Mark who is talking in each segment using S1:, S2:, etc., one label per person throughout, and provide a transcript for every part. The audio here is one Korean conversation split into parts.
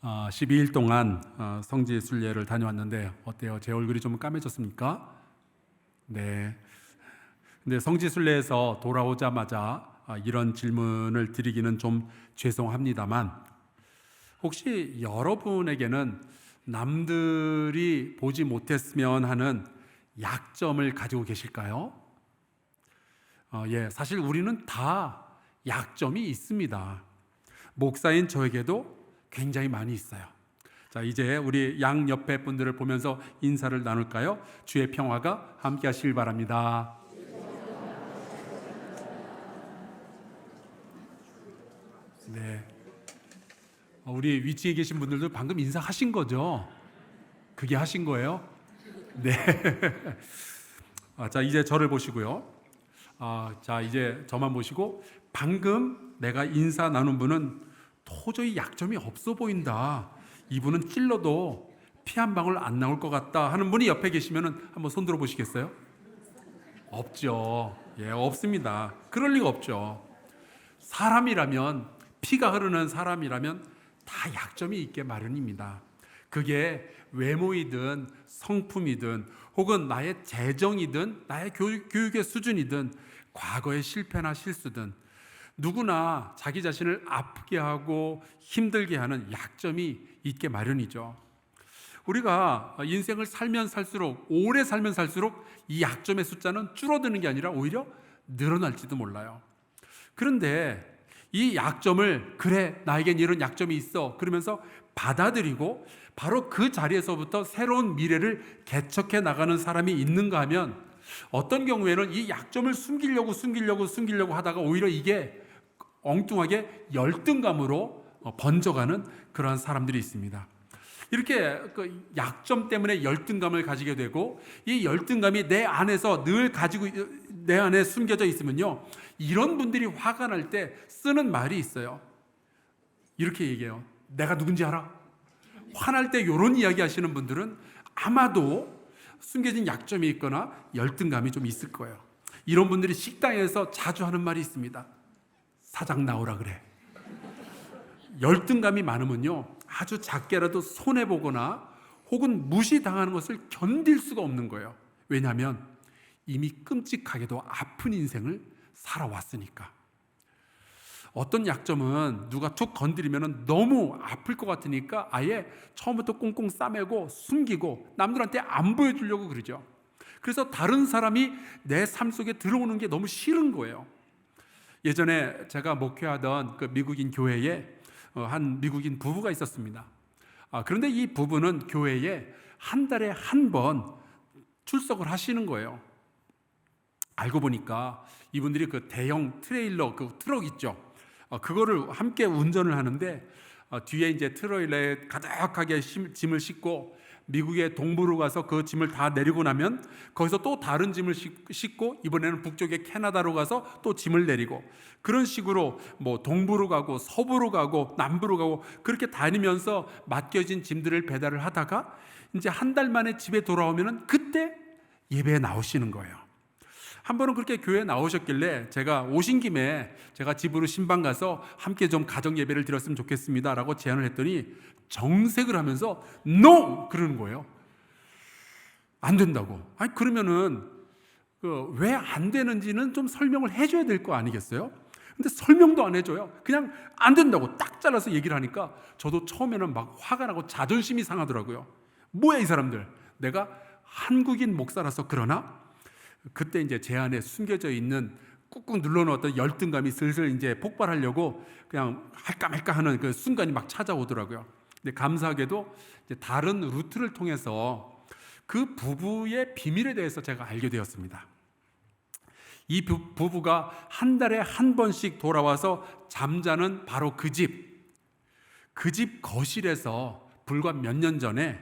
S1: 12일 동안 성지순례를 다녀왔는데 어때요? 제 얼굴이 좀 까매졌습니까? 네. 근데 성지순례에서 돌아오자마자 이런 질문을 드리기는 좀 죄송합니다만, 혹시 여러분에게는 남들이 보지 못했으면 하는 약점을 가지고 계실까요? 사실 우리는 다 약점이 있습니다. 목사인 저에게도 굉장히 많이 있어요. 자, 이제 우리 양 옆에 분들을 보면서 인사를 나눌까요? 주의 평화가 함께 하시길 바랍니다. 네. 우리 위치에 계신 분들도 방금 인사하신 거죠? 그게 하신 거예요? 네. 자, 이제 저를 보시고요. 자, 이제 저만 보시고, 방금 내가 인사 나눈 분은 도저히 약점이 없어 보인다, 이분은 찔러도 피 한 방울 안 나올 것 같다 하는 분이 옆에 계시면 한번 손 들어 보시겠어요? 없죠. 없습니다. 그럴 리가 없죠. 사람이라면, 피가 흐르는 사람이라면 다 약점이 있게 마련입니다. 그게 외모이든 성품이든 혹은 나의 재정이든 나의 교육의 수준이든 과거의 실패나 실수든 누구나 자기 자신을 아프게 하고 힘들게 하는 약점이 있게 마련이죠. 우리가 인생을 살면 살수록, 오래 살면 살수록 이 약점의 숫자는 줄어드는 게 아니라 오히려 늘어날지도 몰라요. 그런데 이 약점을, 그래 나에겐 이런 약점이 있어 그러면서 받아들이고 바로 그 자리에서부터 새로운 미래를 개척해 나가는 사람이 있는가 하면, 어떤 경우에는 이 약점을 숨기려고 하다가 오히려 이게 엉뚱하게 열등감으로 번져가는 그러한 사람들이 있습니다. 이렇게 그 약점 때문에 열등감을 가지게 되고, 이 열등감이 내 안에서 늘 가지고 내 안에 숨겨져 있으면요, 이런 분들이 화가 날 때 쓰는 말이 있어요. 이렇게 얘기해요. 내가 누군지 알아? 화날 때 이런 이야기 하시는 분들은 아마도 숨겨진 약점이 있거나 열등감이 좀 있을 거예요. 이런 분들이 식당에서 자주 하는 말이 있습니다. 사장 나오라 그래. 열등감이 많으면요, 아주 작게라도 손해보거나 혹은 무시당하는 것을 견딜 수가 없는 거예요. 왜냐하면 이미 끔찍하게도 아픈 인생을 살아왔으니까. 어떤 약점은 누가 툭 건드리면 너무 아플 것 같으니까 아예 처음부터 꽁꽁 싸매고 숨기고 남들한테 안 보여주려고 그러죠. 그래서 다른 사람이 내 삶 속에 들어오는 게 너무 싫은 거예요. 예전에 제가 목회하던 그 미국인 교회에 한 미국인 부부가 있었습니다. 그런데 이 부부는 교회에 한 달에 한 번 출석을 하시는 거예요. 알고 보니까 이분들이 그 대형 트레일러, 그 트럭 있죠, 그거를 함께 운전을 하는데, 뒤에 이제 트레일러에 가득하게 짐을 싣고 미국의 동부로 가서 그 짐을 다 내리고 나면 거기서 또 다른 짐을 싣고 이번에는 북쪽의 캐나다로 가서 또 짐을 내리고, 그런 식으로 뭐 동부로 가고 서부로 가고 남부로 가고 그렇게 다니면서 맡겨진 짐들을 배달을 하다가 이제 한 달 만에 집에 돌아오면은 그때 예배에 나오시는 거예요. 한 번은 그렇게 교회에 나오셨길래 제가 오신 김에 제가 집으로 신방 가서 함께 좀 가정 예배를 드렸으면 좋겠습니다 라고 제안을 했더니 정색을 하면서 NO! 그러는 거예요. 안 된다고. 아니 그러면은 왜 안 되는지는 좀 설명을 해줘야 될 거 아니겠어요? 근데 설명도 안 해줘요. 그냥 안 된다고 딱 잘라서 얘기를 하니까 저도 처음에는 막 화가 나고 자존심이 상하더라고요. 뭐야 이 사람들, 내가 한국인 목사라서 그러나? 그때 이제 제 안에 숨겨져 있는 꾹꾹 눌러놓았던 열등감이 슬슬 이제 폭발하려고 그냥 할까 말까 하는 그 순간이 막 찾아오더라고요. 근데 감사하게도 이제 다른 루트를 통해서 그 부부의 비밀에 대해서 제가 알게 되었습니다. 이 부부가 한 달에 한 번씩 돌아와서 잠자는 바로 그 집 거실에서 불과 몇 년 전에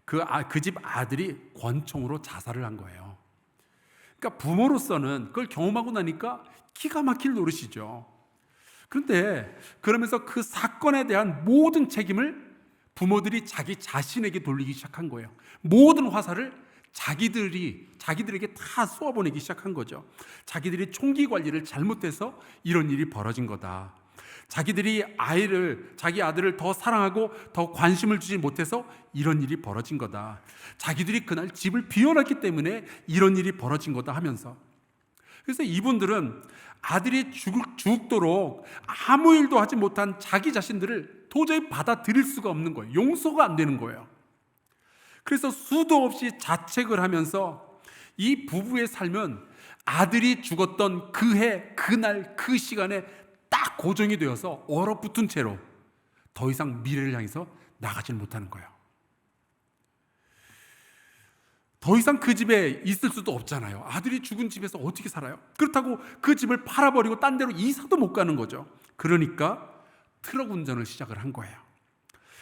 S1: 그 집 아들이 권총으로 자살을 한 거예요. 그러니까 부모로서는 그걸 경험하고 나니까 기가 막힐 노릇이죠. 그런데 그러면서 그 사건에 대한 모든 책임을 부모들이 자기 자신에게 돌리기 시작한 거예요. 모든 화살을 자기들에게 다 쏘아보내기 시작한 거죠. 자기들이 총기 관리를 잘못해서 이런 일이 벌어진 거다. 자기 아들을 더 사랑하고 더 관심을 주지 못해서 이런 일이 벌어진 거다. 자기들이 그날 집을 비워놨기 때문에 이런 일이 벌어진 거다 하면서, 그래서 이분들은 아들이 죽도록 아무 일도 하지 못한 자기 자신들을 도저히 받아들일 수가 없는 거예요. 용서가 안 되는 거예요. 그래서 수도 없이 자책을 하면서 이 부부의 삶은 아들이 죽었던 그 해, 그날, 그 시간에 딱 고정이 되어서 얼어붙은 채로 더 이상 미래를 향해서 나가질 못하는 거예요. 더 이상 그 집에 있을 수도 없잖아요. 아들이 죽은 집에서 어떻게 살아요? 그렇다고 그 집을 팔아버리고 딴 데로 이사도 못 가는 거죠. 그러니까 트럭 운전을 시작을 한 거예요.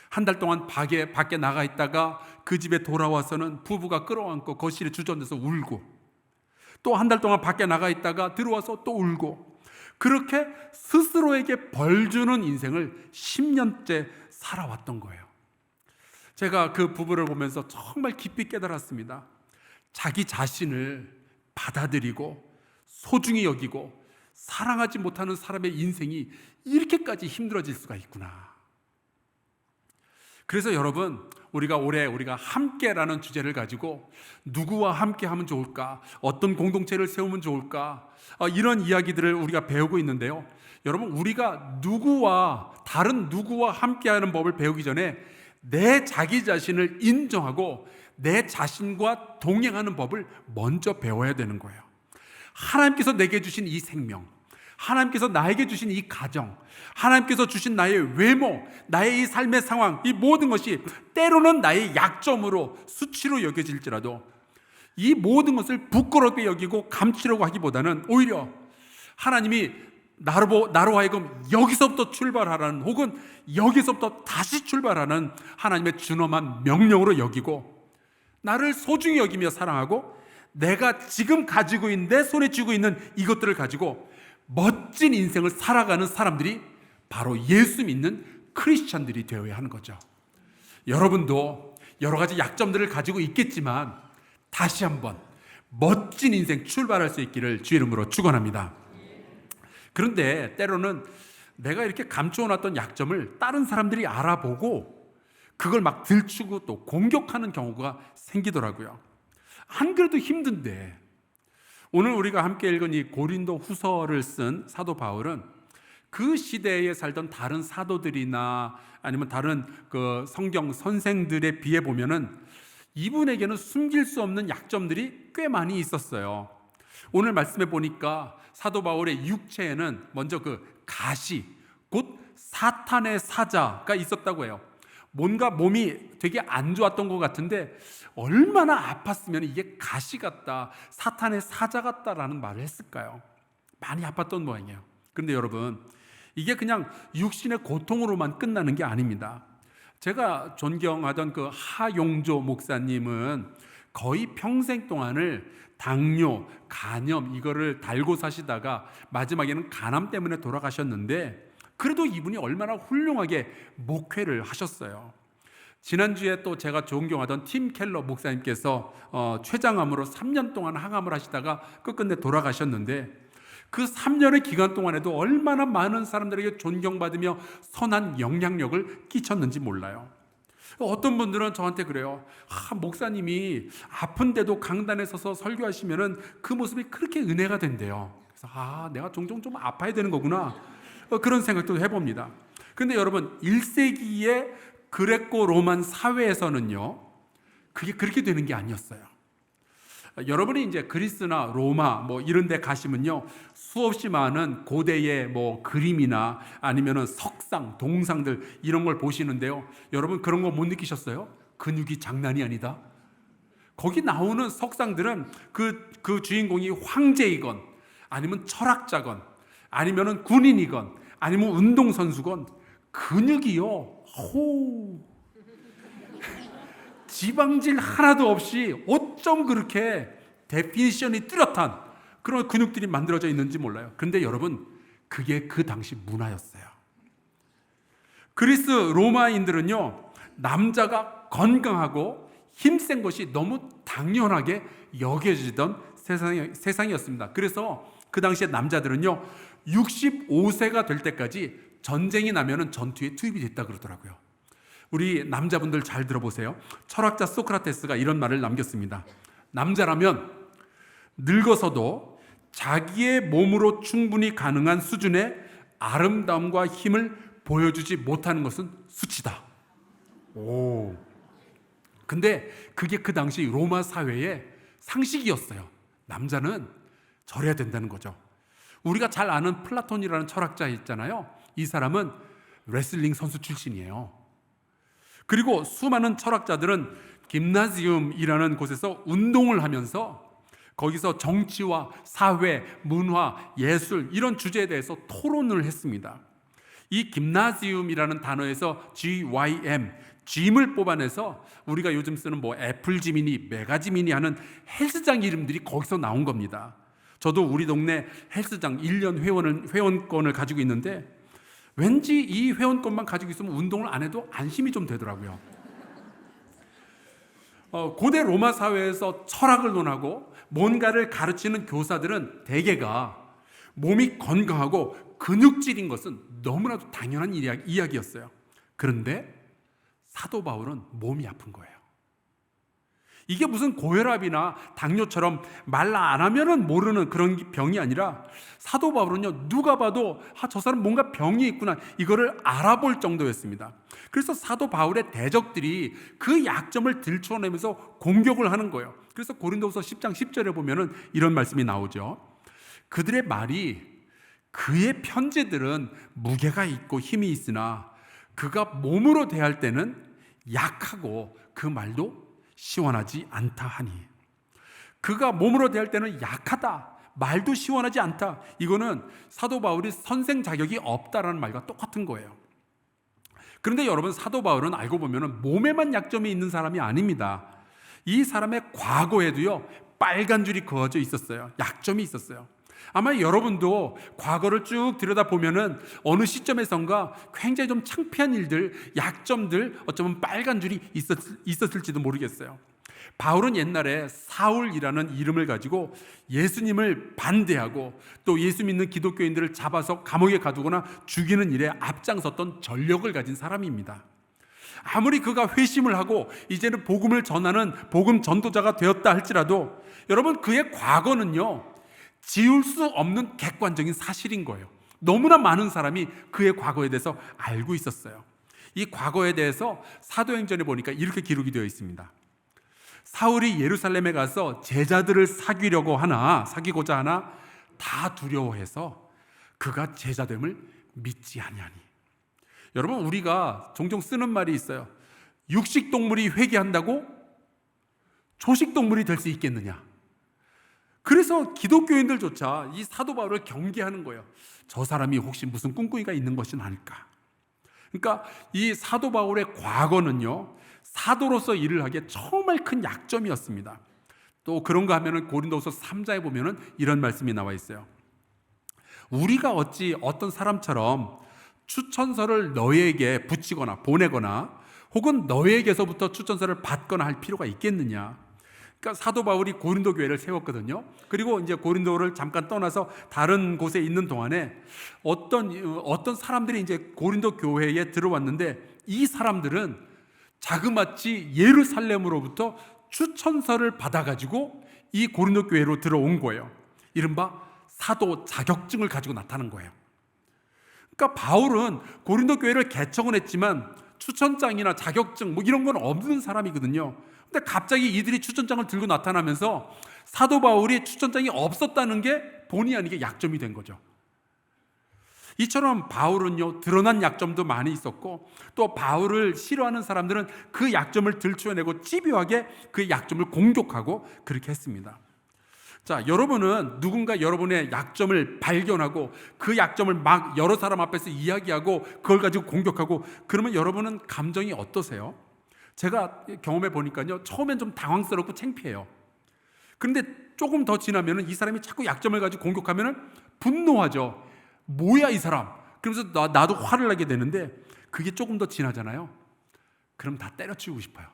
S1: 한 달 동안 밖에 나가 있다가 그 집에 돌아와서는 부부가 끌어안고 거실에 주저앉아서 울고, 또 한 달 동안 밖에 나가 있다가 들어와서 또 울고, 그렇게 스스로에게 벌 주는 인생을 10년째 살아왔던 거예요. 제가 그 부부를 보면서 정말 깊이 깨달았습니다. 자기 자신을 받아들이고 소중히 여기고 사랑하지 못하는 사람의 인생이 이렇게까지 힘들어질 수가 있구나. 그래서 여러분, 우리가 함께라는 주제를 가지고 누구와 함께 하면 좋을까? 어떤 공동체를 세우면 좋을까? 이런 이야기들을 우리가 배우고 있는데요. 여러분, 우리가 다른 누구와 함께하는 법을 배우기 전에 내 자기 자신을 인정하고 내 자신과 동행하는 법을 먼저 배워야 되는 거예요. 하나님께서 내게 주신 이 생명, 하나님께서 나에게 주신 이 가정, 하나님께서 주신 나의 외모, 나의 이 삶의 상황, 이 모든 것이 때로는 나의 약점으로, 수치로 여겨질지라도 이 모든 것을 부끄럽게 여기고 감추려고 하기보다는 오히려 하나님이 나로 하여금 여기서부터 출발하라는, 혹은 여기서부터 다시 출발하는 하나님의 준엄한 명령으로 여기고, 나를 소중히 여기며 사랑하고 내가 지금 가지고 있는, 내 손에 쥐고 있는 이것들을 가지고 멋진 인생을 살아가는 사람들이 바로 예수 믿는 크리스찬들이 되어야 하는 거죠. 여러분도 여러 가지 약점들을 가지고 있겠지만 다시 한번 멋진 인생 출발할 수 있기를 주의 이름으로 축원합니다. 그런데 때로는 내가 이렇게 감추어놨던 약점을 다른 사람들이 알아보고 그걸 막 들추고 또 공격하는 경우가 생기더라고요. 안 그래도 힘든데, 오늘 우리가 함께 읽은 이 고린도 후서를 쓴 사도 바울은 그 시대에 살던 다른 사도들이나 아니면 다른 그 성경 선생들에 비해 보면은 이분에게는 숨길 수 없는 약점들이 꽤 많이 있었어요. 오늘 말씀해 보니까 사도 바울의 육체에는 먼저 그 가시, 곧 사탄의 사자가 있었다고 해요. 뭔가 몸이 되게 안 좋았던 것 같은데 얼마나 아팠으면 이게 가시 같다, 사탄의 사자 같다라는 말을 했을까요? 많이 아팠던 모양이에요. 그런데 여러분, 이게 그냥 육신의 고통으로만 끝나는 게 아닙니다. 제가 존경하던 그 하용조 목사님은 거의 평생 동안을 당뇨, 간염 이거를 달고 사시다가 마지막에는 간암 때문에 돌아가셨는데, 그래도 이분이 얼마나 훌륭하게 목회를 하셨어요. 지난주에 또 제가 존경하던 팀 켈러 목사님께서 췌장암으로 3년 동안 항암을 하시다가 끝끝내 돌아가셨는데, 그 3년의 기간 동안에도 얼마나 많은 사람들에게 존경받으며 선한 영향력을 끼쳤는지 몰라요. 어떤 분들은 저한테 그래요. 목사님이 아픈데도 강단에 서서 설교하시면은 그 모습이 그렇게 은혜가 된대요. 그래서 내가 종종 좀 아파야 되는 거구나, 그런 생각도 해봅니다. 그런데 여러분, 1세기의 그레코 로만 사회에서는요, 그게 그렇게 되는 게 아니었어요. 여러분이 이제 그리스나 로마 뭐 이런 데 가시면요, 수없이 많은 고대의 뭐 그림이나 아니면은 석상, 동상들 이런 걸 보시는데요. 여러분, 그런 거 못 느끼셨어요? 근육이 장난이 아니다. 거기 나오는 석상들은 그 주인공이 황제이건 아니면 철학자건 아니면은 군인이건 아니면 운동선수건 근육이요, 지방질 하나도 없이 어쩜 그렇게 데피니션이 뚜렷한 그런 근육들이 만들어져 있는지 몰라요. 그런데 여러분, 그게 그 당시 문화였어요. 그리스 로마인들은요, 남자가 건강하고 힘센 것이 너무 당연하게 여겨지던 세상이었습니다. 그래서 그 당시에 남자들은요, 65세가 될 때까지 전쟁이 나면은 전투에 투입이 됐다 그러더라고요. 우리 남자분들 잘 들어보세요. 철학자 소크라테스가 이런 말을 남겼습니다. 남자라면 늙어서도 자기의 몸으로 충분히 가능한 수준의 아름다움과 힘을 보여주지 못하는 것은 수치다. 오. 근데 그게 그 당시 로마 사회의 상식이었어요. 남자는 저래야 된다는 거죠. 우리가 잘 아는 플라톤이라는 철학자 있잖아요. 이 사람은 레슬링 선수 출신이에요. 그리고 수많은 철학자들은 김나지움이라는 곳에서 운동을 하면서 거기서 정치와 사회, 문화, 예술 이런 주제에 대해서 토론을 했습니다. 이 김나지움이라는 단어에서 GYM, 짐을 뽑아내서 우리가 요즘 쓰는 뭐 애플지미니, 메가지미니 하는 헬스장 이름들이 거기서 나온 겁니다. 저도 우리 동네 헬스장 1년 회원권을 가지고 있는데 왠지 이 회원권만 가지고 있으면 운동을 안 해도 안심이 좀 되더라고요. 고대 로마 사회에서 철학을 논하고 뭔가를 가르치는 교사들은 대개가 몸이 건강하고 근육질인 것은 너무나도 당연한 이야기였어요. 그런데 사도 바울은 몸이 아픈 거예요. 이게 무슨 고혈압이나 당뇨처럼 말 안 하면은 모르는 그런 병이 아니라 사도 바울은요, 누가 봐도 저 사람 뭔가 병이 있구나 이거를 알아볼 정도였습니다. 그래서 사도 바울의 대적들이 그 약점을 들춰내면서 공격을 하는 거예요. 그래서 고린도후서 10장 10절에 보면은 이런 말씀이 나오죠. 그들의 말이 그의 편지들은 무게가 있고 힘이 있으나 그가 몸으로 대할 때는 약하고 그 말도 시원하지 않다 하니. 그가 몸으로 대할 때는 약하다, 말도 시원하지 않다. 이거는 사도 바울이 선생 자격이 없다라는 말과 똑같은 거예요. 그런데 여러분, 사도 바울은 알고 보면 몸에만 약점이 있는 사람이 아닙니다. 이 사람의 과거에도요 빨간 줄이 그어져 있었어요. 약점이 있었어요. 아마 여러분도 과거를 쭉 들여다보면은 어느 시점에선가 굉장히 좀 창피한 일들, 약점들, 어쩌면 빨간 줄이 있었을지도 모르겠어요. 바울은 옛날에 사울이라는 이름을 가지고 예수님을 반대하고 또 예수 믿는 기독교인들을 잡아서 감옥에 가두거나 죽이는 일에 앞장섰던 전력을 가진 사람입니다. 아무리 그가 회심을 하고 이제는 복음을 전하는 복음 전도자가 되었다 할지라도 여러분, 그의 과거는요 지울 수 없는 객관적인 사실인 거예요. 너무나 많은 사람이 그의 과거에 대해서 알고 있었어요. 이 과거에 대해서 사도행전에 보니까 이렇게 기록이 되어 있습니다. 사울이 예루살렘에 가서 제자들을 사귀고자 하나 다 두려워해서 그가 제자됨을 믿지 아니하니. 여러분, 우리가 종종 쓰는 말이 있어요. 육식동물이 회개한다고 초식동물이 될 수 있겠느냐. 그래서 기독교인들조차 이 사도 바울을 경계하는 거예요. 저 사람이 혹시 무슨 꿍꿍이가 있는 것은 아닐까. 그러니까 이 사도 바울의 과거는요 사도로서 일을 하기에 정말 큰 약점이었습니다. 또 그런가 하면은 고린도후서 3장에 보면은 이런 말씀이 나와 있어요. 우리가 어찌 어떤 사람처럼 추천서를 너희에게 붙이거나 보내거나 혹은 너희에게서부터 추천서를 받거나 할 필요가 있겠느냐. 그러니까 사도 바울이 고린도 교회를 세웠거든요. 그리고 이제 고린도를 잠깐 떠나서 다른 곳에 있는 동안에 어떤 사람들이 이제 고린도 교회에 들어왔는데 이 사람들은 자그마치 예루살렘으로부터 추천서를 받아가지고 이 고린도 교회로 들어온 거예요. 이른바 사도 자격증을 가지고 나타난 거예요. 그러니까 바울은 고린도 교회를 개척은 했지만 추천장이나 자격증 뭐 이런 건 없는 사람이거든요. 근데 갑자기 이들이 추천장을 들고 나타나면서 사도 바울이 추천장이 없었다는 게 본의 아니게 약점이 된 거죠. 이처럼 바울은요 드러난 약점도 많이 있었고 또 바울을 싫어하는 사람들은 그 약점을 들추어내고 집요하게 그 약점을 공격하고 그렇게 했습니다. 자, 여러분은 누군가 여러분의 약점을 발견하고 그 약점을 막 여러 사람 앞에서 이야기하고 그걸 가지고 공격하고 그러면 여러분은 감정이 어떠세요? 제가 경험해 보니까요 처음엔 좀 당황스럽고 창피해요. 그런데 조금 더 지나면 이 사람이 자꾸 약점을 가지고 공격하면 분노하죠. 뭐야 이 사람. 그러면서 나도 화를 나게 되는데 그게 조금 더 지나잖아요. 그럼 다 때려치우고 싶어요.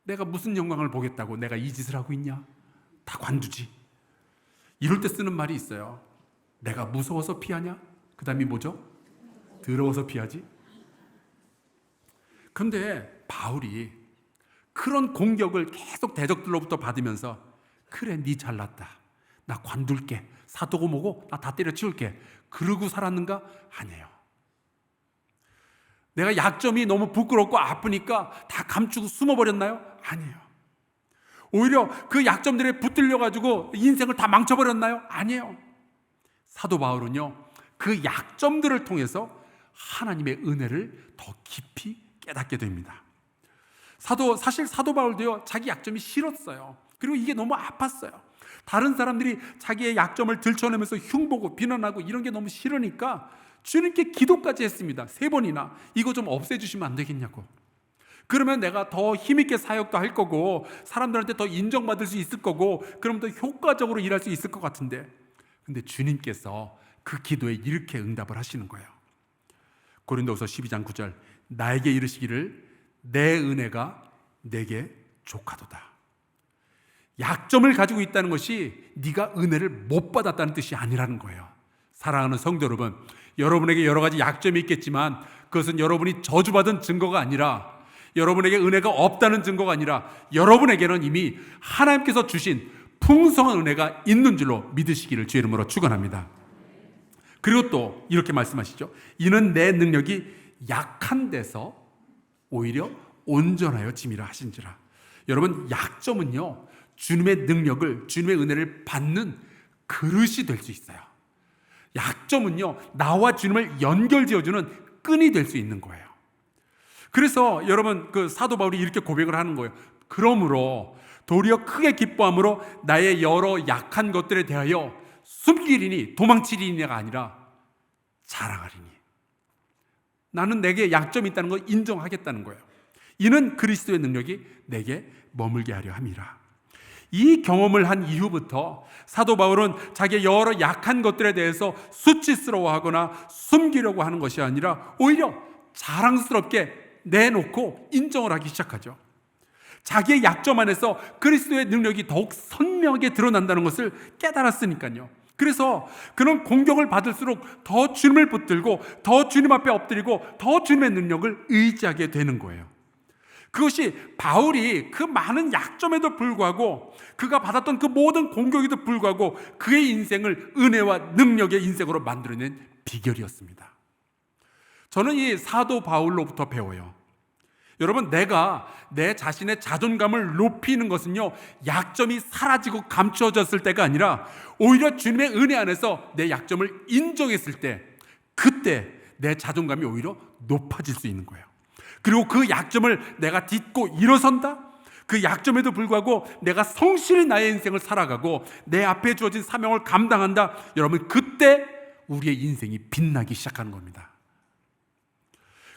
S1: 내가 무슨 영광을 보겠다고 내가 이 짓을 하고 있냐. 다 관두지. 이럴 때 쓰는 말이 있어요. 내가 무서워서 피하냐? 그 다음이 뭐죠? 더러워서 피하지? 그런데 바울이 그런 공격을 계속 대적들로부터 받으면서 그래, 네 잘났다, 나 관둘게, 사도고 뭐고 나 다 때려치울게, 그러고 살았는가? 아니에요. 내가 약점이 너무 부끄럽고 아프니까 다 감추고 숨어버렸나요? 아니에요. 오히려 그 약점들에 붙들려가지고 인생을 다 망쳐버렸나요? 아니에요. 사도 바울은요, 그 약점들을 통해서 하나님의 은혜를 더 깊이 깨닫게 됩니다. 사실 사도 바울도요, 자기 약점이 싫었어요. 그리고 이게 너무 아팠어요. 다른 사람들이 자기의 약점을 들춰내면서 흉보고 비난하고 이런 게 너무 싫으니까 주님께 기도까지 했습니다. 3번이나 이거 좀 없애주시면 안 되겠냐고. 그러면 내가 더 힘있게 사역도 할 거고 사람들한테 더 인정받을 수 있을 거고 그러면 더 효과적으로 일할 수 있을 것 같은데, 근데 주님께서 그 기도에 이렇게 응답을 하시는 거예요. 고린도후서 12장 9절, 나에게 이르시기를 내 은혜가 내게 족하도다. 약점을 가지고 있다는 것이 네가 은혜를 못 받았다는 뜻이 아니라는 거예요. 사랑하는 성도 여러분, 여러분에게 여러 가지 약점이 있겠지만 그것은 여러분이 저주받은 증거가 아니라, 여러분에게 은혜가 없다는 증거가 아니라, 여러분에게는 이미 하나님께서 주신 풍성한 은혜가 있는 줄로 믿으시기를 주의 이름으로 축원합니다. 그리고 또 이렇게 말씀하시죠. 이는 내 능력이 약한 데서 오히려 온전하여 짐이라 하신지라. 여러분, 약점은요, 주님의 능력을, 주님의 은혜를 받는 그릇이 될 수 있어요. 약점은요, 나와 주님을 연결지어주는 끈이 될 수 있는 거예요. 그래서 여러분, 그 사도 바울이 이렇게 고백을 하는 거예요. 그러므로 도리어 크게 기뻐함으로 나의 여러 약한 것들에 대하여 숨기리니 도망치리니가 아니라 자랑하리니. 나는 내게 약점이 있다는 걸 인정하겠다는 거예요. 이는 그리스도의 능력이 내게 머물게 하려 함이라. 이 경험을 한 이후부터 사도 바울은 자기의 여러 약한 것들에 대해서 수치스러워하거나 숨기려고 하는 것이 아니라 오히려 자랑스럽게 내놓고 인정을 하기 시작하죠. 자기의 약점 안에서 그리스도의 능력이 더욱 선명하게 드러난다는 것을 깨달았으니까요. 그래서 그런 공격을 받을수록 더 주님을 붙들고 더 주님 앞에 엎드리고 더 주님의 능력을 의지하게 되는 거예요. 그것이 바울이 그 많은 약점에도 불구하고, 그가 받았던 그 모든 공격에도 불구하고 그의 인생을 은혜와 능력의 인생으로 만들어낸 비결이었습니다. 저는 이 사도 바울로부터 배워요. 여러분, 내가 내 자신의 자존감을 높이는 것은요, 약점이 사라지고 감추어졌을 때가 아니라 오히려 주님의 은혜 안에서 내 약점을 인정했을 때, 그때 내 자존감이 오히려 높아질 수 있는 거예요. 그리고 그 약점을 내가 딛고 일어선다? 그 약점에도 불구하고 내가 성실히 나의 인생을 살아가고 내 앞에 주어진 사명을 감당한다. 여러분, 그때 우리의 인생이 빛나기 시작하는 겁니다.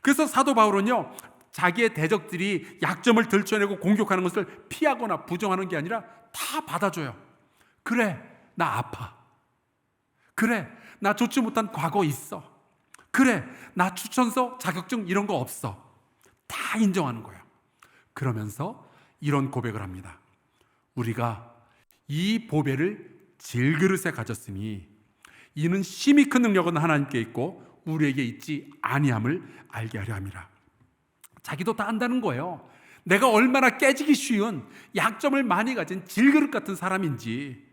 S1: 그래서 사도 바울은요, 자기의 대적들이 약점을 들춰내고 공격하는 것을 피하거나 부정하는 게 아니라 다 받아줘요. 그래, 나 아파. 그래, 나 좋지 못한 과거 있어. 그래, 나 추천서, 자격증 이런 거 없어. 다 인정하는 거예요. 그러면서 이런 고백을 합니다. 우리가 이 보배를 질그릇에 가졌으니 이는 심히 큰 능력은 하나님께 있고 우리에게 있지 아니함을 알게 하려 함이라. 자기도 다 안다는 거예요. 내가 얼마나 깨지기 쉬운 약점을 많이 가진 질그릇 같은 사람인지.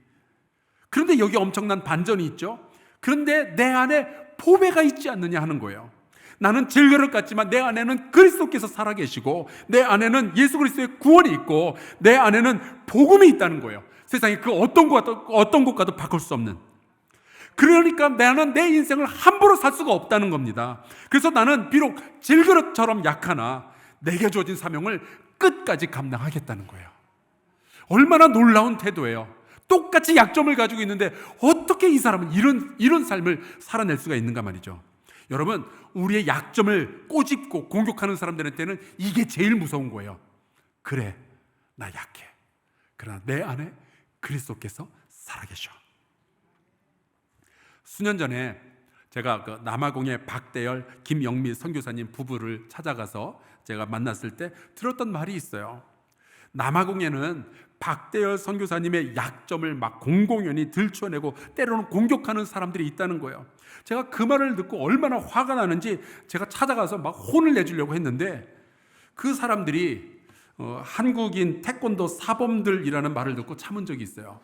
S1: 그런데 여기 엄청난 반전이 있죠. 그런데 내 안에 보배가 있지 않느냐 하는 거예요. 나는 질그릇 같지만 내 안에는 그리스도께서 살아계시고 내 안에는 예수 그리스도의 구원이 있고 내 안에는 복음이 있다는 거예요. 세상에 그 어떤 것과도 바꿀 수 없는. 그러니까 나는 내 인생을 함부로 살 수가 없다는 겁니다. 그래서 나는 비록 질그릇처럼 약하나 내게 주어진 사명을 끝까지 감당하겠다는 거예요. 얼마나 놀라운 태도예요. 똑같이 약점을 가지고 있는데 어떻게 이 사람은 이런 삶을 살아낼 수가 있는가 말이죠. 여러분, 우리의 약점을 꼬집고 공격하는 사람들한테는 이게 제일 무서운 거예요. 그래, 나 약해. 그러나 내 안에 그리스도께서 살아계셔. 수년 전에 제가 그 남아공의 박대열, 김영미 선교사님 부부를 찾아가서 제가 만났을 때 들었던 말이 있어요. 남아공에는 박대열 선교사님의 약점을 막 공공연히 들춰내고 때로는 공격하는 사람들이 있다는 거예요. 제가 그 말을 듣고 얼마나 화가 나는지 제가 찾아가서 막 혼을 내주려고 했는데, 그 사람들이 한국인 태권도 사범들이라는 말을 듣고 참은 적이 있어요.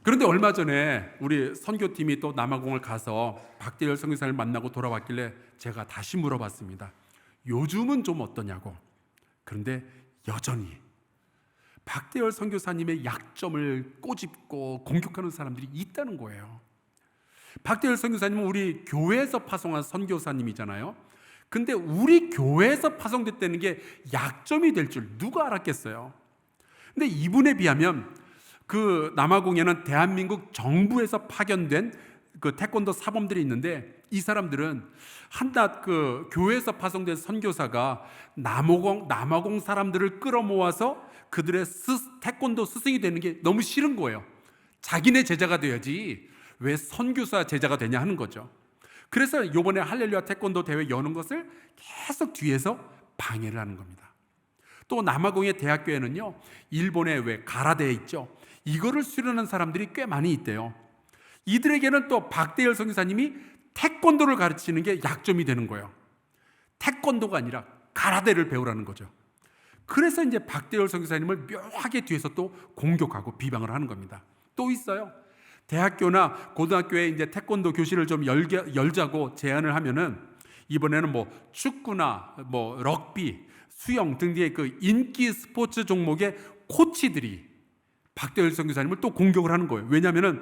S1: 그런데 얼마 전에 우리 선교팀이 또 남아공을 가서 박대열 선교사를 만나고 돌아왔길래 제가 다시 물어봤습니다. 요즘은 좀 어떠냐고. 그런데 여전히 박대열 선교사님의 약점을 꼬집고 공격하는 사람들이 있다는 거예요. 박대열 선교사님은 우리 교회에서 파송한 선교사님이잖아요. 근데 우리 교회에서 파송됐다는 게 약점이 될 줄 누가 알았겠어요? 근데 이분에 비하면 그 남아공에는 대한민국 정부에서 파견된 그 태권도 사범들이 있는데, 이 사람들은 한낱 그 교회에서 파송된 선교사가 남아공 사람들을 끌어모아서 그들의 태권도 스승이 되는 게 너무 싫은 거예요. 자기네 제자가 돼야지 왜 선교사 제자가 되냐 하는 거죠. 그래서 이번에 할렐루야 태권도 대회 여는 것을 계속 뒤에서 방해를 하는 겁니다. 또 남아공의 대학교에는요, 일본의 왜 가라데 있죠, 이거를 수련한 사람들이 꽤 많이 있대요. 이들에게는 또 박대열 선교사님이 태권도를 가르치는 게 약점이 되는 거예요. 태권도가 아니라 가라데를 배우라는 거죠. 그래서 이제 박대열 선교사님을 묘하게 뒤에서 또 공격하고 비방을 하는 겁니다. 또 있어요. 대학교나 고등학교에 이제 태권도 교실을 좀 열자고 제안을 하면은, 이번에는 뭐 축구나 뭐 럭비, 수영 등등의 그 인기 스포츠 종목의 코치들이 박대열 선교사님을 또 공격을 하는 거예요. 왜냐하면은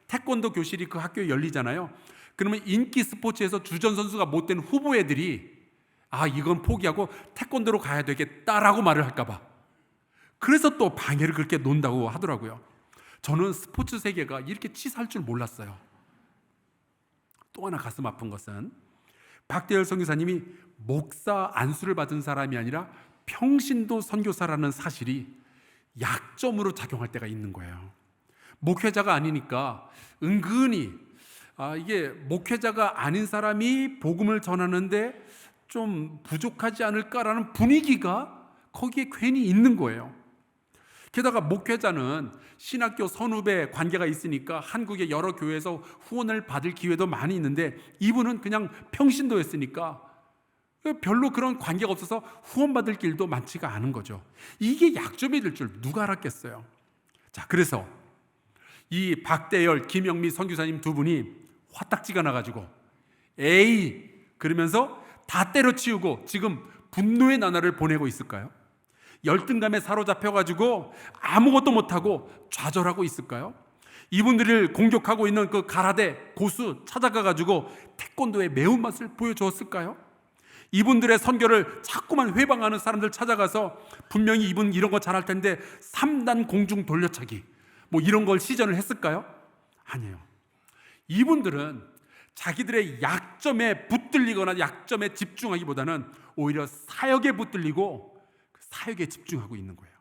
S1: 태권도 교실이 그 학교에 열리잖아요. 그러면 인기 스포츠에서 주전 선수가 못 된 후보애들이 이건 포기하고 태권도로 가야 되겠다라고 말을 할까 봐. 그래서 또 방해를 그렇게 논다고 하더라고요. 저는 스포츠 세계가 이렇게 치사할 줄 몰랐어요. 또 하나 가슴 아픈 것은 박대열 선교사님이 목사 안수를 받은 사람이 아니라 평신도 선교사라는 사실이 약점으로 작용할 때가 있는 거예요. 목회자가 아니니까 은근히 이게 목회자가 아닌 사람이 복음을 전하는데 좀 부족하지 않을까라는 분위기가 거기에 괜히 있는 거예요. 게다가 목회자는 신학교 선후배 관계가 있으니까 한국의 여러 교회에서 후원을 받을 기회도 많이 있는데, 이분은 그냥 평신도였으니까 별로 그런 관계가 없어서 후원받을 길도 많지가 않은 거죠. 이게 약점이 될 줄 누가 알았겠어요. 자, 그래서 이 박대열, 김영미 선교사님 두 분이 화딱지가 나가지고 에이 그러면서 다 때려치우고 지금 분노의 나날을 보내고 있을까요? 열등감에 사로잡혀가지고 아무것도 못하고 좌절하고 있을까요? 이분들을 공격하고 있는 그 가라데 고수 찾아가가지고 태권도의 매운맛을 보여주었을까요? 이분들의 선교를 자꾸만 회방하는 사람들 찾아가서 분명히 이분 이런 거 잘할 텐데 3단 공중 돌려차기 뭐 이런 걸 시전을 했을까요? 아니에요. 이분들은 자기들의 약점에 붙들리거나 약점에 집중하기보다는 오히려 사역에 붙들리고 그 사역에 집중하고 있는 거예요.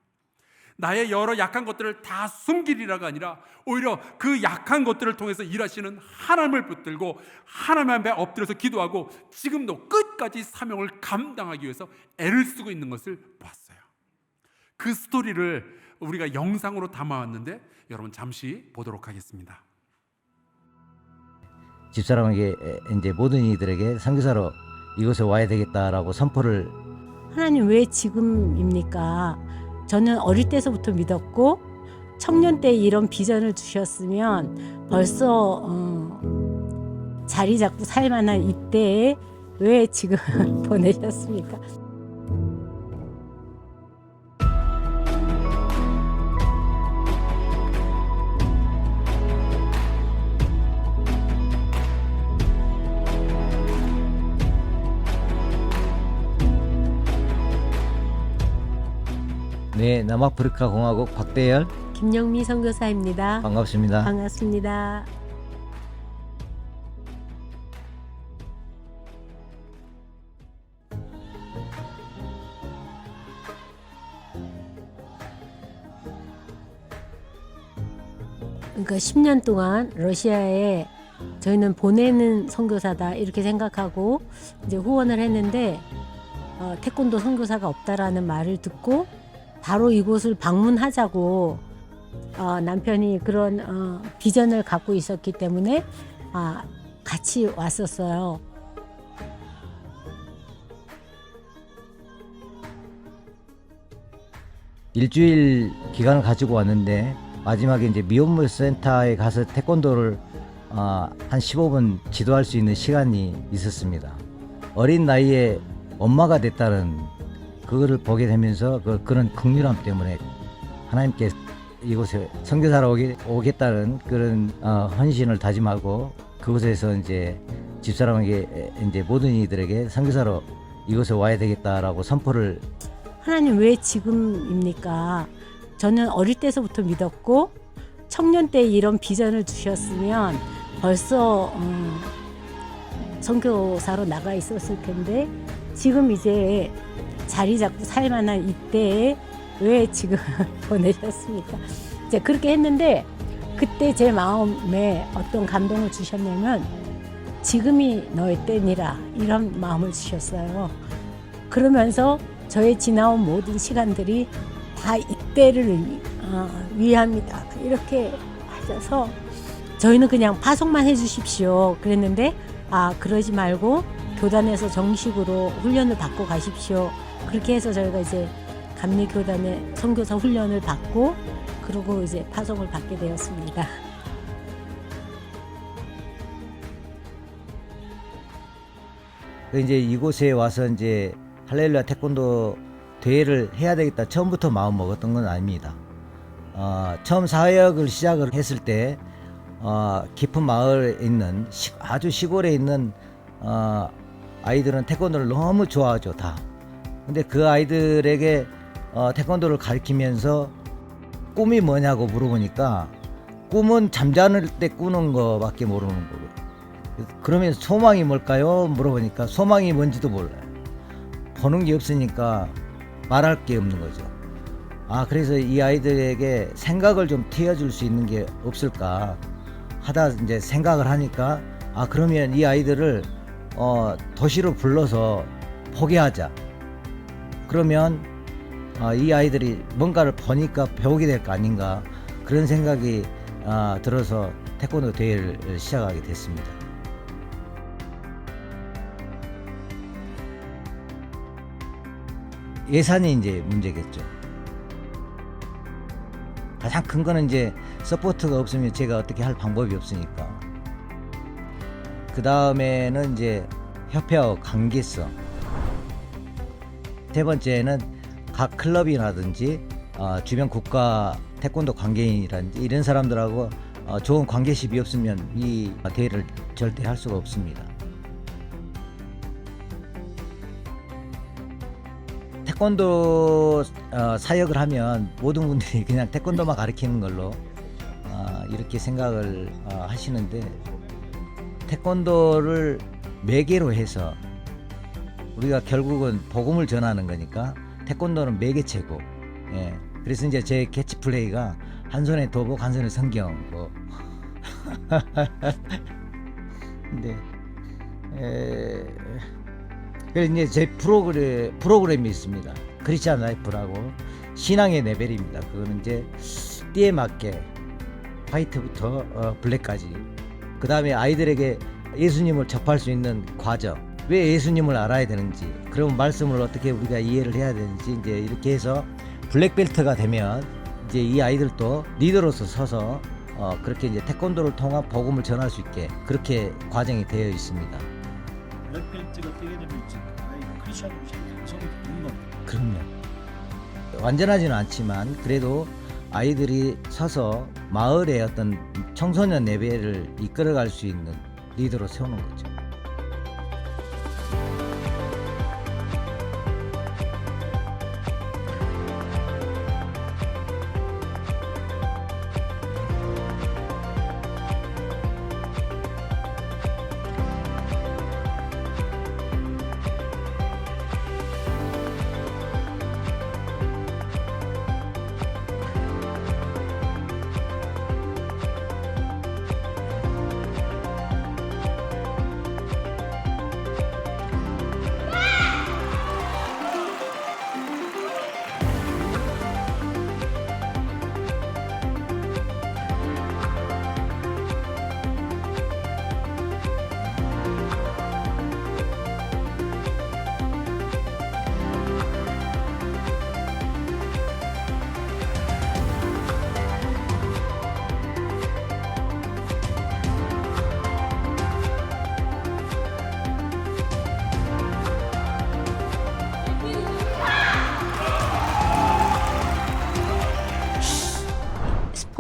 S1: 나의 여러 약한 것들을 다 숨기리라가 아니라 오히려 그 약한 것들을 통해서 일하시는 하나님을 붙들고 하나님 앞에 엎드려서 기도하고 지금도 끝까지 사명을 감당하기 위해서 애를 쓰고 있는 것을 봤어요. 그 스토리를 우리가 영상으로 담아왔는데 여러분 잠시 보도록 하겠습니다.
S2: 집사람에게 이제 모든 이들에게 선교사로 이곳에 와야 되겠다라고 선포를.
S3: 하나님 왜 지금입니까? 저는 어릴 때서부터 믿었고 청년 때 이런 비전을 주셨으면 벌써 자리 잡고 살 만한 이때에 왜 지금 보내셨습니까?
S2: 네, 남아프리카 공화국 박대열
S3: 김영미 선교사입니다.
S2: 반갑습니다.
S3: 반갑습니다. 그러니까 10년 동안 러시아에 저희는 보내는 선교사다 이렇게 생각하고 이제 후원을 했는데 태권도 선교사가 없다라는 말을 듣고 바로 이곳을 방문하자고 남편이 그런 비전을 갖고 있었기 때문에 같이 왔었어요.
S2: 일주일 기간을 가지고 왔는데 마지막에 이제 미혼모 센터에 가서 태권도를 한 15분 지도할 수 있는 시간이 있었습니다. 어린 나이에 엄마가 됐다는 그거를 보게 되면서 그런 극률함 때문에 하나님께 이곳에 선교사로 오겠다는 그런 헌신을 다짐하고 그곳에서 이제 집사람에게 이제 모든 이들에게 선교사로 이곳에 와야 되겠다라고 선포를.
S3: 하나님 왜 지금입니까? 저는 어릴 때서부터 믿었고 청년 때 이런 비전을 주셨으면 벌써 선교사로 나가 있었을 텐데 지금 이제 자리 잡고 살 만한 이때에 왜 지금 보내셨습니까? 이제 그렇게 했는데 그때 제 마음에 어떤 감동을 주셨냐면 지금이 너의 때니라 이런 마음을 주셨어요. 그러면서 저의 지나온 모든 시간들이 다 이때를 위함이다 이렇게 하셔서 저희는 그냥 파송만 해주십시오 그랬는데 그러지 말고 교단에서 정식으로 훈련을 받고 가십시오. 그렇게 해서 저희가 이제 감리교단의 선교사 훈련을 받고 그러고 이제 파송을 받게 되었습니다.
S2: 이제 이곳에 와서 이제 할렐루야 태권도 대회를 해야 되겠다 처음부터 마음 먹었던 건 아닙니다. 처음 사역을 시작을 했을 때 깊은 마을에 있는 아주 시골에 있는 아이들은 태권도를 너무 좋아하죠 다. 근데 그 아이들에게 태권도를 가르치면서 꿈이 뭐냐고 물어보니까 꿈은 잠자는 때 꾸는 거밖에 모르는 거고요. 그러면 소망이 뭘까요? 물어보니까 소망이 뭔지도 몰라요. 보는 게 없으니까 말할 게 없는 거죠. 그래서 이 아이들에게 생각을 좀 틔워줄 수 있는 게 없을까 하다 이제 생각을 하니까 그러면 이 아이들을 도시로 불러서 보게 하자. 그러면 이 아이들이 뭔가를 보니까 배우게 될 거 아닌가 그런 생각이 들어서 태권도 대회를 시작하게 됐습니다. 예산이 이제 문제겠죠. 가장 큰 거는 이제 서포트가 없으면 제가 어떻게 할 방법이 없으니까. 그 다음에는 이제 협회와 관계성. 세 번째는 각 클럽이라든지 주변 국가 태권도 관계인이라든지 이런 사람들하고 좋은 관계십이 없으면 이 대회를 절대 할 수가 없습니다. 태권도 사역을 하면 모든 분들이 그냥 태권도만 가르치는 걸로 이렇게 생각을 하시는데 태권도를 매개로 해서 우리가 결국은 복음을 전하는 거니까 태권도는 매개체고 그래서 이제 제 캐치플레이가 한 손에 도복 한 손에 성경 뭐 근데 그래서 이제 제 프로그램이 있습니다. 크리스찬 라이프라고 신앙의 레벨입니다. 그거는 이제 띠에 맞게 화이트부터 블랙까지 그 다음에 아이들에게 예수님을 접할 수 있는 과정 왜 예수님을 알아야 되는지 그런 말씀을 어떻게 우리가 이해를 해야 되는지 이제 이렇게 해서 블랙벨트가 되면 이제 이 아이들도 리더로서 서서 그렇게 이제 태권도를 통한 복음을 전할 수 있게 그렇게 과정이 되어 있습니다.
S4: 블랙벨트가 되게 되면 아이가 크리스천으로 성이 되는 겁니다.
S2: 그럼요. 완전하지는 않지만 그래도 아이들이 서서 마을의 어떤 청소년 예배를 이끌어갈 수 있는 리더로 세우는 거죠.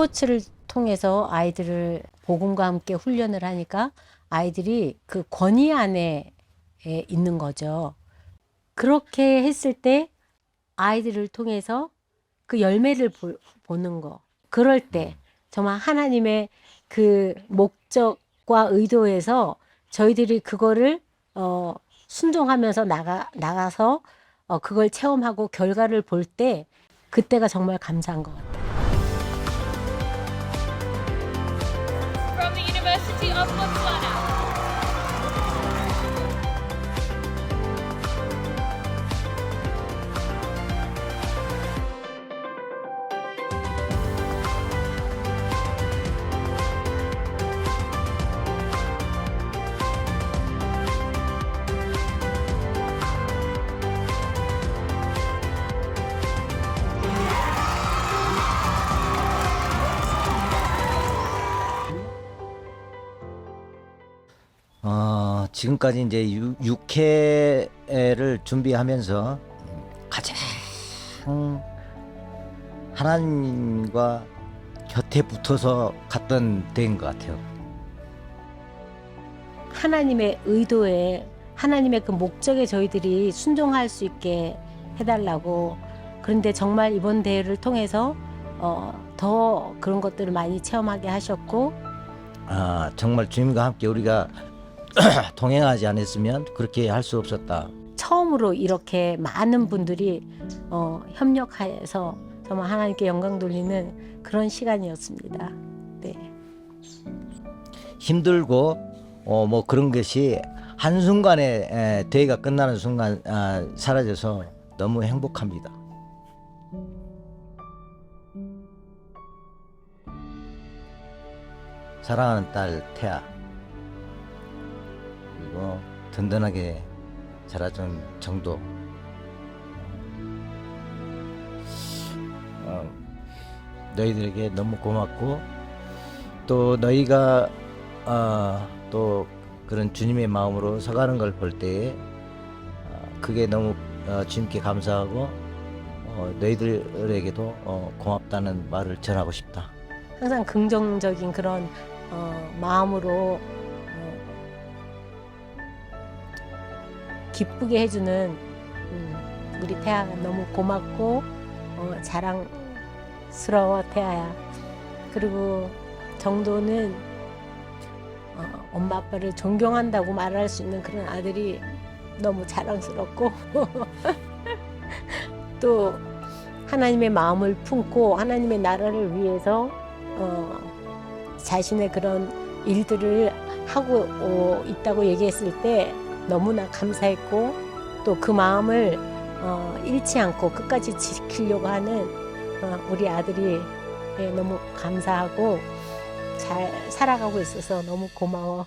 S3: 스포츠를 통해서 아이들을 복음과 함께 훈련을 하니까 아이들이 그 권위 안에 있는 거죠. 그렇게 했을 때 아이들을 통해서 그 열매를 보는 거. 그럴 때 정말 하나님의 그 목적과 의도에서 저희들이 그거를 순종하면서 나가서 그걸 체험하고 결과를 볼 때 그때가 정말 감사한 것 같아요.
S5: From the University of Botswana.
S2: 지금까지 이제 6회를 준비하면서 가장 하나님과 곁에 붙어서 갔던 대회인 것 같아요.
S3: 하나님의 의도에 하나님의 그 목적에 저희들이 순종할 수 있게 해달라고. 그런데 정말 이번 대회를 통해서 더 그런 것들을 많이 체험하게 하셨고,
S2: 정말 주님과 함께 우리가 동행하지 않았으면 그렇게 할 수 없었다.
S3: 처음으로 이렇게 많은 분들이 협력해서 정말 하나님께 영광 돌리는 그런 시간이었습니다. 네.
S2: 힘들고 뭐 그런 것이 한순간에 대회가 끝나는 순간 사라져서 너무 행복합니다. 사랑하는 딸 태아, 그리고 든든하게 자라준 정도, 너희들에게 너무 고맙고, 또 너희가 또 그런 주님의 마음으로 서가는 걸 볼 때에 그게 너무 주님께 감사하고 너희들에게도 고맙다는 말을 전하고 싶다.
S3: 항상 긍정적인 그런 마음으로 기쁘게 해주는 우리 태아가 너무 고맙고 자랑스러워. 태아야. 그리고 정도는 엄마 아빠를 존경한다고 말할 수 있는 그런 아들이 너무 자랑스럽고 또 하나님의 마음을 품고 하나님의 나라를 위해서 자신의 그런 일들을 하고 있다고 얘기했을 때 너무나 감사했고, 또 그 마음을 잃지 않고 끝까지 지키려고 하는 우리 아들이 너무 감사하고 잘 살아가고 있어서 너무 고마워.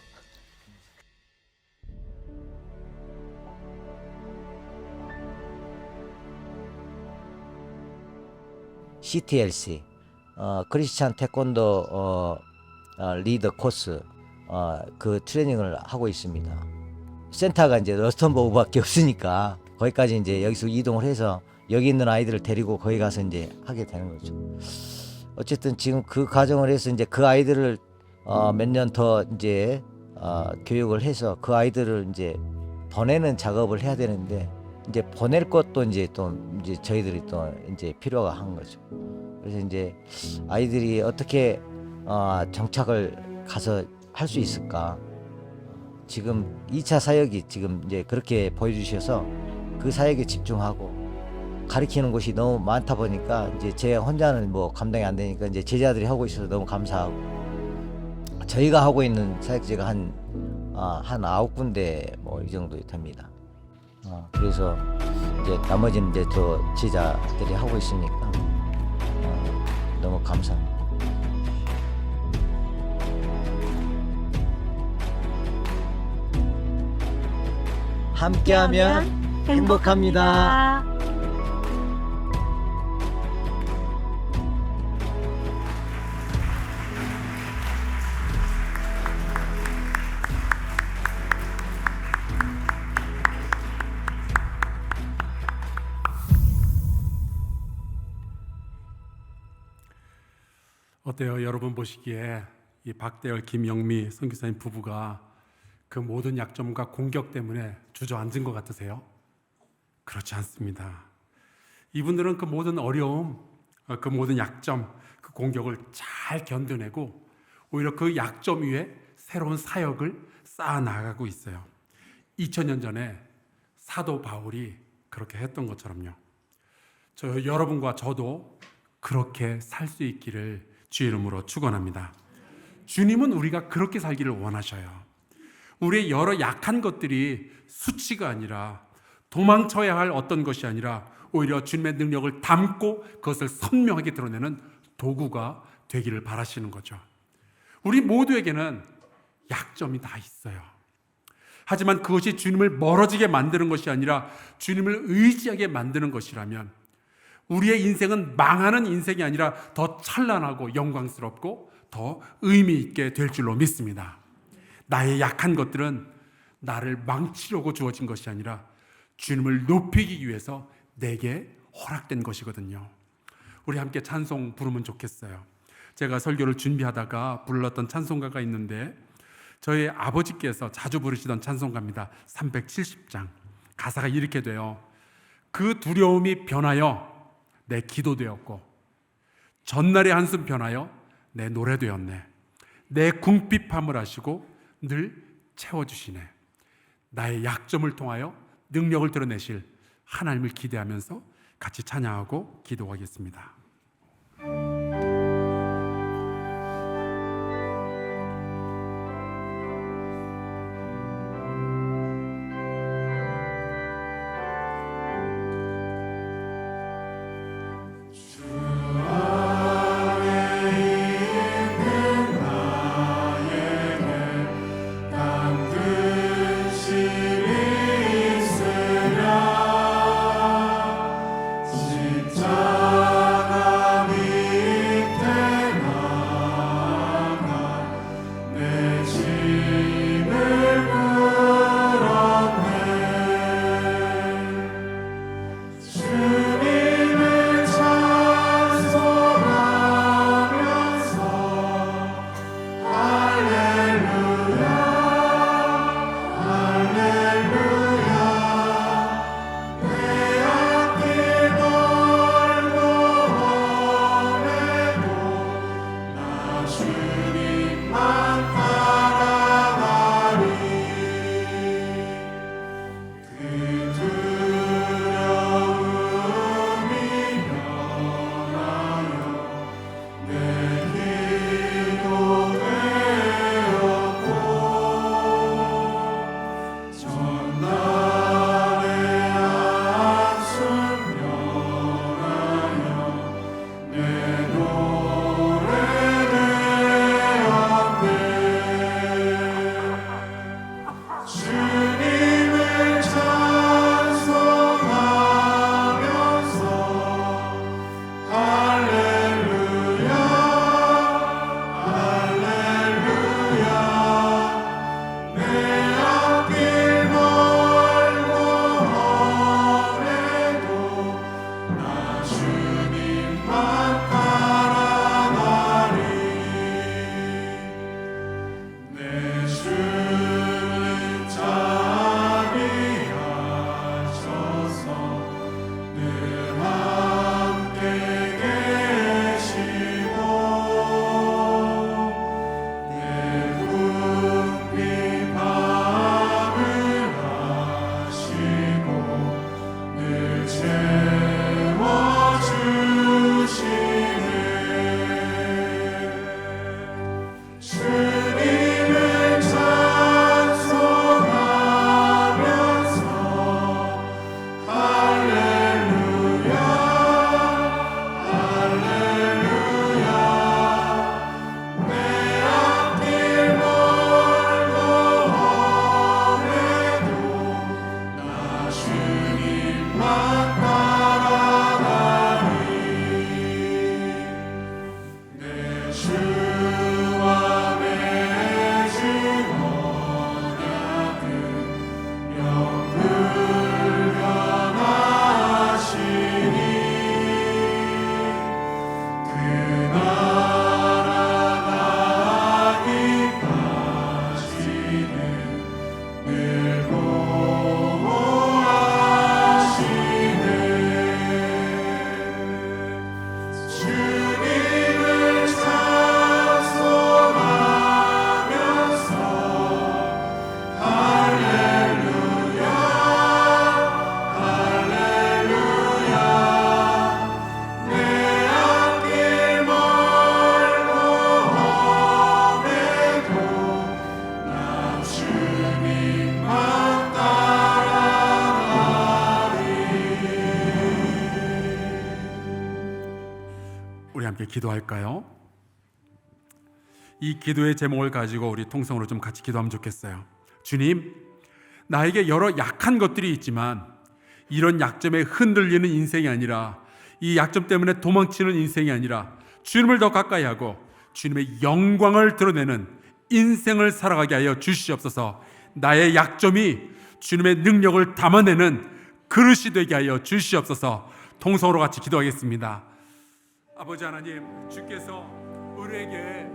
S2: CTLC 크리스찬 태권도 리더 코스 그 트레이닝을 하고 있습니다. 센터가 이제 러스턴버그밖에 없으니까 거기까지 이제 여기서 이동을 해서 여기 있는 아이들을 데리고 거기 가서 이제 하게 되는 거죠. 어쨌든 지금 그 과정을 해서 이제 그 아이들을 몇 년 더 이제 교육을 해서 그 아이들을 이제 보내는 작업을 해야 되는데, 이제 보낼 것도 이제 또 이제 저희들이 또 이제 필요가 한 거죠. 그래서 이제 아이들이 어떻게 정착을 가서 할 수 있을까? 지금 2차 사역이 지금 이제 그렇게 보여주셔서 그 사역에 집중하고 가르치는 곳이 너무 많다 보니까 이제 제 혼자는 뭐 감당이 안 되니까 이제 제자들이 하고 있어서 너무 감사하고, 저희가 하고 있는 사역지가 한 9군데 뭐 이 정도 됩니다. 그래서 이제 나머지는 이제 또 제자들이 하고 있으니까 너무 감사합니다. 함께하면 행복합니다.
S1: 어때요? 여러분 보시기에 이 박대열, 김영미 선교사님 부부가 그 모든 약점과 공격 때문에 주저앉은 것 같으세요? 그렇지 않습니다. 이분들은 그 모든 어려움, 그 모든 약점, 그 공격을 잘 견뎌내고 오히려 그 약점 위에 새로운 사역을 쌓아나가고 있어요. 2000년 전에 사도 바울이 그렇게 했던 것처럼요. 여러분과 저도 그렇게 살 수 있기를 주의 이름으로 축원합니다. 주님은 우리가 그렇게 살기를 원하셔요. 우리의 여러 약한 것들이 수치가 아니라, 도망쳐야 할 어떤 것이 아니라 오히려 주님의 능력을 담고 그것을 선명하게 드러내는 도구가 되기를 바라시는 거죠. 우리 모두에게는 약점이 다 있어요. 하지만 그것이 주님을 멀어지게 만드는 것이 아니라 주님을 의지하게 만드는 것이라면 우리의 인생은 망하는 인생이 아니라 더 찬란하고 영광스럽고 더 의미 있게 될 줄로 믿습니다. 나의 약한 것들은 나를 망치려고 주어진 것이 아니라 주님을 높이기 위해서 내게 허락된 것이거든요. 우리 함께 찬송 부르면 좋겠어요. 제가 설교를 준비하다가 불렀던 찬송가가 있는데 저희 아버지께서 자주 부르시던 찬송가입니다. 370장. 가사가 이렇게 돼요. 그 두려움이 변하여 내 기도 되었고 전날의 한숨 변하여 내 노래 되었네. 내 궁핍함을 아시고 늘 채워주시네. 나의 약점을 통하여 능력을 드러내실 하나님을 기대하면서 같이 찬양하고 기도하겠습니다.
S6: 십자가
S1: 우리 함께 기도할까요? 이 기도의 제목을 가지고 우리 통성으로 좀 같이 기도하면 좋겠어요. 주님, 나에게 여러 약한 것들이 있지만 이런 약점에 흔들리는 인생이 아니라, 이 약점 때문에 도망치는 인생이 아니라 주님을 더 가까이 하고 주님의 영광을 드러내는 인생을 살아가게 하여 주시옵소서. 나의 약점이 주님의 능력을 담아내는 그릇이 되게 하여 주시옵소서. 통성으로 같이 기도하겠습니다. 아버지 하나님, 주께서 우리에게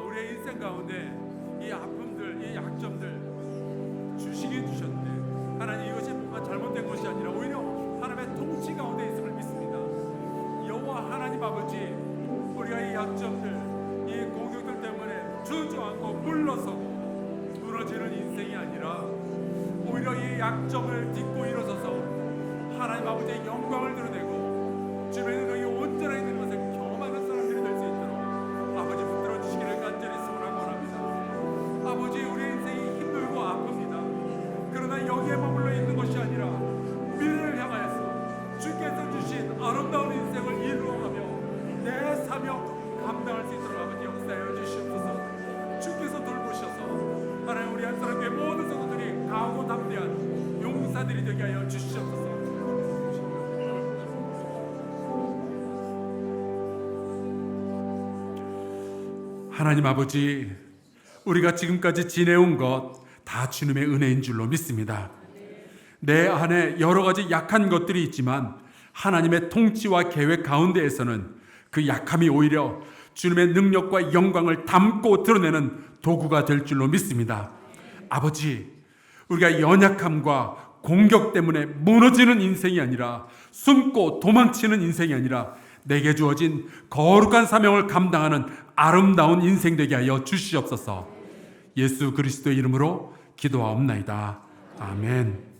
S1: 우리의 인생 가운데 이 아픔들, 이 약점들 주시긴 주셨는데, 하나님 이것이 뭔가 잘못된 것이 아니라 오히려 하나님의 통치 가운데 있음을 믿습니다. 여호와 하나님 아버지, 우리가 이 약점들, 이 공격들 때문에 주저앉고 물러서고 무너지는 인생이 아니라 오히려 이 약점을 딛고 일어서서 하나님 아버지의 영광을 드러내고 주변의 능력이 온전하게 되는 것을 경험하는 사람들이 될 수 있도록 아버지 붙들어 주시기를 간절히 소원하고 원합니다. 아버지, 우리의 인생이 힘들고 아픕니다. 그러나 여기에 머물러 있는 것이 아니라 미래를 향하여서 주께서 주신 아름다운 인생을 이루어가며 내 사명 감당할 수 있도록 아버지 역사하여 주시옵소서. 주께서 돌보셔서 하나님 우리 한사람교회 모든 성도들이 강하고 담대한 용사들이 되게 하여 주시옵소서. 하나님 아버지, 우리가 지금까지 지내온 것 다 주님의 은혜인 줄로 믿습니다. 내 안에 여러 가지 약한 것들이 있지만 하나님의 통치와 계획 가운데에서는 그 약함이 오히려 주님의 능력과 영광을 담고 드러내는 도구가 될 줄로 믿습니다. 아버지, 우리가 연약함과 공격 때문에 무너지는 인생이 아니라, 숨고 도망치는 인생이 아니라 내게 주어진 거룩한 사명을 감당하는 아름다운 인생 되게 하여 주시옵소서. 예수 그리스도의 이름으로 기도하옵나이다. 아멘.